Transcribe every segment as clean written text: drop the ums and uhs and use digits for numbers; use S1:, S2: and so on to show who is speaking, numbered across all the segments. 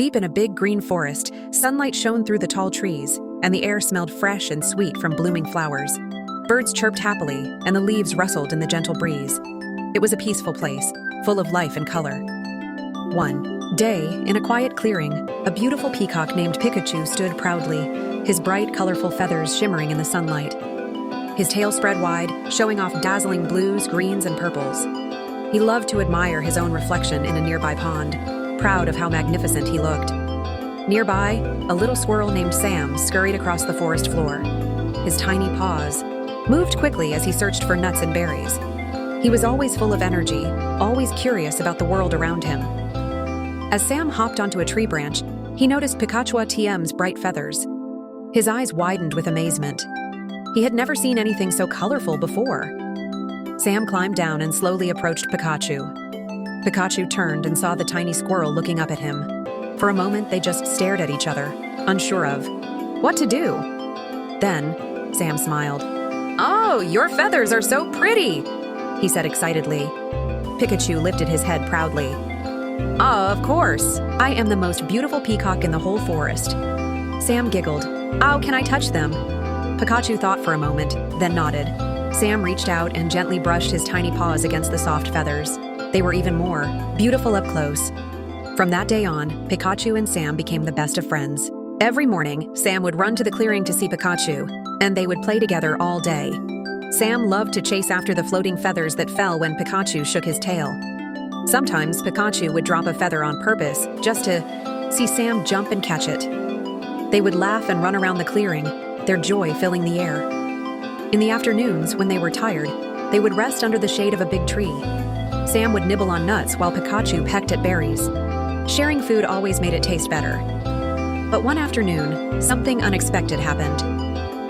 S1: Deep in a big green forest, sunlight shone through the tall trees, and the air smelled fresh and sweet from blooming flowers. Birds chirped happily, and the leaves rustled in the gentle breeze. It was a peaceful place, full of life and color. One day, in a quiet clearing, a beautiful peacock named Picachu stood proudly, his bright, colorful feathers shimmering in the sunlight. His tail spread wide, showing off dazzling blues, greens, and purples. He loved to admire his own reflection in a nearby pond, proud of how magnificent he looked. Nearby, a little squirrel named Sam scurried across the forest floor. His tiny paws moved quickly as he searched for nuts and berries. He was always full of energy, always curious about the world around him. As Sam hopped onto a tree branch, he noticed Picachu TM's bright feathers. His eyes widened with amazement. He had never seen anything so colorful before. Sam climbed down and slowly approached Picachu. Picachu turned and saw the tiny squirrel looking up at him. For a moment, they just stared at each other, unsure of what to do. Then, Sam smiled. "Oh, your feathers are so pretty," he said excitedly. Picachu lifted his head proudly. "Oh, of course. I am the most beautiful peacock in the whole forest." Sam giggled. "Oh, can I touch them?" Picachu thought for a moment, then nodded. Sam reached out and gently brushed his tiny paws against the soft feathers. They were even more beautiful up close. From that day on, Picachu and Sam became the best of friends. Every morning, Sam would run to the clearing to see Picachu, and they would play together all day. Sam loved to chase after the floating feathers that fell when Picachu shook his tail. Sometimes Picachu would drop a feather on purpose just to see Sam jump and catch it. They would laugh and run around the clearing, their joy filling the air. In the afternoons, when they were tired, they would rest under the shade of a big tree. Sam would nibble on nuts while Picachu pecked at berries. Sharing food always made it taste better. But one afternoon, something unexpected happened.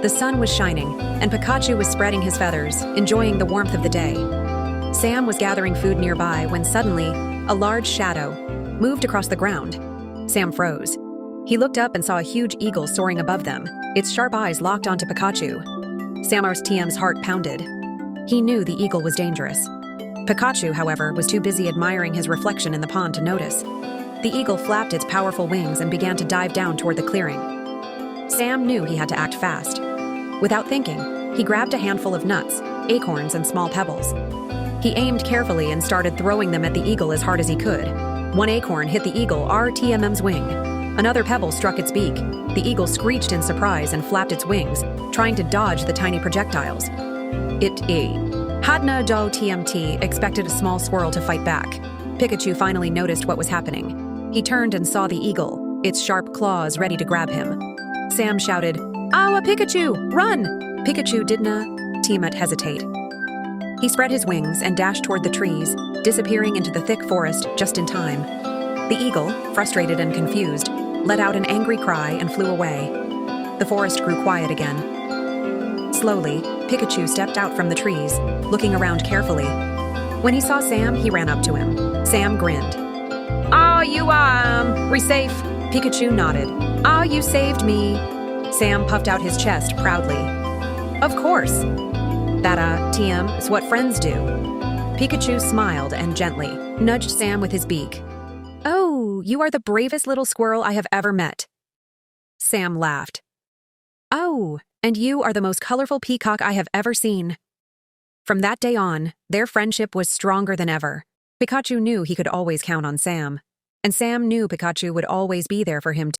S1: The sun was shining, and Picachu was spreading his feathers, enjoying the warmth of the day. Sam was gathering food nearby when suddenly, a large shadow moved across the ground. Sam froze. He looked up and saw a huge eagle soaring above them, its sharp eyes locked onto Picachu. Sam's heart pounded. He knew the eagle was dangerous. Picachu, however, was too busy admiring his reflection in the pond to notice. The eagle flapped its powerful wings and began to dive down toward the clearing. Sam knew he had to act fast. Without thinking, he grabbed a handful of nuts, acorns, and small pebbles. He aimed carefully and started throwing them at the eagle as hard as he could. One acorn hit the eagle RTMM's wing. Another pebble struck its beak. The eagle screeched in surprise and flapped its wings, trying to dodge the tiny projectiles. Hadna do TMT expected a small squirrel to fight back. Picachu finally noticed what was happening. He turned and saw the eagle, its sharp claws ready to grab him. Sam shouted, "Awa Picachu, run!" Picachu didn't hesitate. He spread his wings and dashed toward the trees, disappearing into the thick forest just in time. The eagle, frustrated and confused, let out an angry cry and flew away. The forest grew quiet again. Slowly, Picachu stepped out from the trees, looking around carefully. When he saw Sam, he ran up to him. Sam grinned. "Oh, you, safe?" Picachu nodded. "Oh, you saved me." Sam puffed out his chest proudly. "Of course. That, TM, is what friends do." Picachu smiled and gently nudged Sam with his beak. "Oh, you are the bravest little squirrel I have ever met." Sam laughed. "Oh, and you are the most colorful peacock I have ever seen." From that day on, their friendship was stronger than ever. Picachu knew he could always count on Sam, and Sam knew Picachu would always be there for him